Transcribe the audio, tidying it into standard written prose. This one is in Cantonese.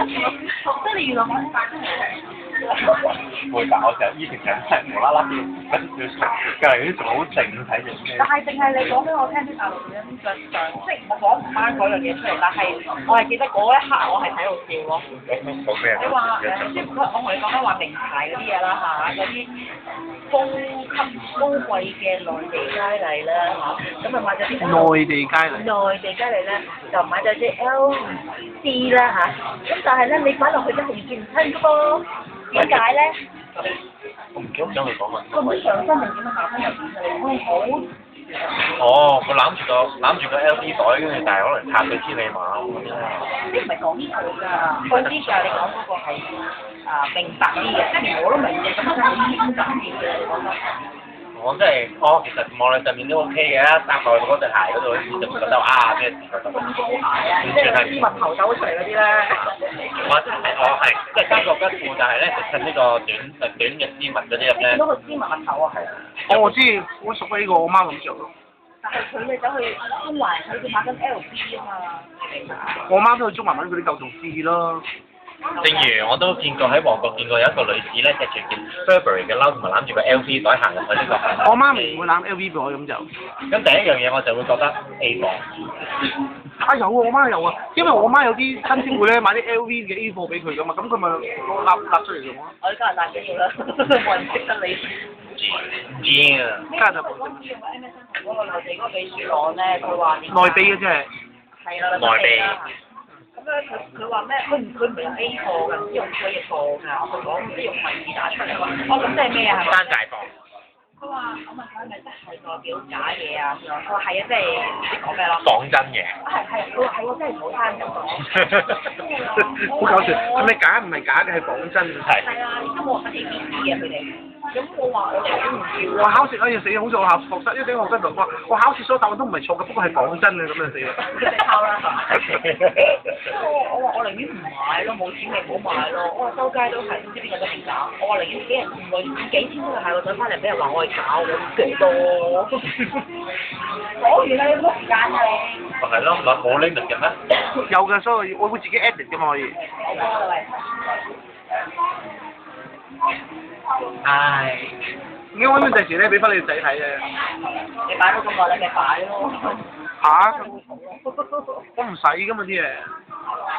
即係你原來我發出嚟。會㗎，我成日以前成日真係無啦啦跟住隔離啲仲好靜睇住咩？但係淨係你講俾我聽啲大陸女人着上，即係我講唔翻嗰樣嘢出嚟，但係我係記得嗰一刻我係喺度笑咯。講咩？你話即係我同你講緊話名牌嗰啲嘢啦嚇，嗰啲高級高貴嘅內地佳麗啦嚇，咁啊買咗啲內地佳麗。內地佳麗咧就買咗啲 LV 啦嚇，咁但係咧你買落去都係完全唔親嘅噃，點解咧？我唔記得咗佢講乜。根本上身定點啊？下身又點啊？你講好。哦，佢攬住個 LV 袋，跟住但係可能插對千里馬咁樣。呢唔係講呢套㗎，好啲㗎，你講嗰個係明白啲嘅，即係連我都明嘅，咁就係呢種嘢嘅，你覺得？我真係，其實望落上面都 OK 嘅，搭落嗰對鞋嗰度就會覺得咩時代特別。高鞋啊，即係絲襪頭走出嚟嗰啲咧。係，即係三角吉褲，但係咧就襯呢個短嘅絲襪嗰啲咧。見到個絲襪頭啊，係。我知，我熟呢個，我媽咁着咯。但係佢哋走去中環，佢哋買緊 LV 啊嘛。我媽都去中環揾佢啲舊同事咯。正如我都見過喺旺角見過有一個女子咧，著住件 Burberry 嘅褸，同埋攬住個 LV 袋行入去呢個。我媽咪唔會攬 LV 俾我咁就。咁第一樣嘢我就會覺得 A 貨。啊有啊，我媽有啊，因為我媽有啲親戚會咧買啲 LV 嘅 A 貨俾佢噶嘛，咁佢咪揦出嚟用咯。我喺加拿大緊要啦，冇人識得你。唔知啊。加拿大。嗰次用個 MSN 同嗰個內地嗰個秘書講咧，佢話內地嘅啫。係啦，內地啦。咁咧佢話咩？佢唔係用 A 貨㗎，唔知用 A 貨㗎。佢講唔知用文字打出嚟喎。咁即係咩啊？係咪？山寨貨。佢話我問佢係咪真係代表假嘢啊？佢話係啊，即係唔知講咩咯。講真嘅。係，佢話係喎，真係冇攤咁講。好搞笑，係咪假？唔係假嘅，係講真。係。係啊，而家冇人分 A B C 嘅佢哋。咁我話我哋都唔要。我考試嗰陣死，好似我學生一啲學生同我話，我考試所有答案都唔係錯嘅，不過係講真嘅咁就死啦。佢哋抄啦，係嘛？我話我寧願唔買咯，冇錢咪唔好買咯。我話周街都係，唔知邊個都係假。我話寧願俾人誤會幾千蚊嘅鞋，我再翻嚟俾人話我係假，我幾多？講完啦，你冇時間㗎你。咪係咯，冇 limit 嘅咩？有嘅，所以我會自己 edit 嘅嘛可以。好啊，喂。唉，應該揾第時咧俾翻你仔睇嘅。你擺咗咁耐，你咪擺咯。嚇？我唔使噶嘛啲嘢。